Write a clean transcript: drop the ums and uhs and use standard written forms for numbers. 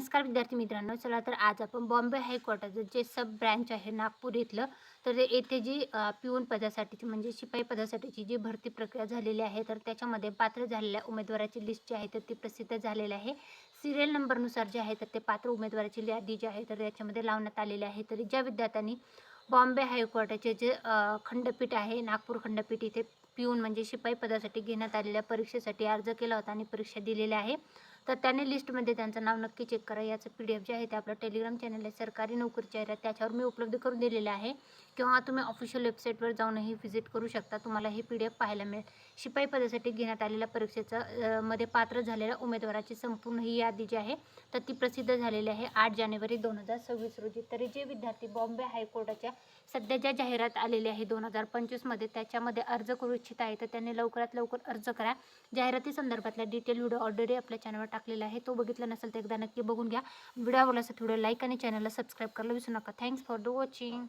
नमस्कार विद्यार्थी मित्रांनो. चला तर आज आपण बॉम्बे हायकोर्टाचं जे सब ब्रँच आहे नागपूर इथलं, तर येथे जी पिऊन पदासाठीची म्हणजे शिपाई पदासाठीची जी भरती प्रक्रिया झालेली आहे, तर त्याच्यामध्ये पात्र झालेल्या उमेदवाराची लिस्ट जी आहे तर ती प्रसिद्ध झालेली आहे. सिरियल नंबरनुसार जे आहे तर ते पात्र उमेदवाराची यादी जी आहे तर याच्यामध्ये लावण्यात आलेली आहे. तरी ज्या विद्यार्थ्यांनी बॉम्बे हायकोर्टाचे जे खंडपीठ आहे, नागपूर खंडपीठ इथे पिऊन म्हणजे शिपाई पदासाठी घेण्यात आलेल्या परीक्षेसाठी अर्ज केला होता आणि परीक्षा दिलेल्या आहे. तर त्याने लिस्टमध्ये त्यांचं नाव नक्की चेक करा. याचं PDF जे आहे ते आपलं टेलिग्राम चॅनल आहे सरकारी नोकरी जाहिरात त्याच्यावर मी उपलब्ध करून दिलेलं आहे किंवा तुम्ही ऑफिशियल वेबसाईटवर जाऊनही व्हिजिट करू शकता. तुम्हाला हे PDF पाहायला मिळेल. शिपाई पदासाठी घेण्यात आलेल्या परीक्षेचं मध्ये पात्र झालेल्या उमेदवाराची संपूर्ण ही यादी जी आहे तर ती प्रसिद्ध झालेली आहे 8 जानेवारी 2026 रोजी. तरी जे विद्यार्थी बॉम्बे हायकोर्टाच्या सध्या ज्या जाहिरात आलेली आहे 2025 मध्ये त्याच्यामध्ये अर्ज करू इच्छित आहे तर त्यांनी लवकरात लवकर अर्ज करा. जाहिराती संदर्भातला डिटेल व्हिडिओ ऑलरेडी आपल्या चॅनलवर टाकलेला आहे. तो बघितला नसेल तर एकदा नक्की बघून घ्या. व्हिडिओ आवडला असेल तर व्हिडिओ लाईक आणि चॅनलला सबस्क्राईब करायला विसरू नका. Thanks for the watching.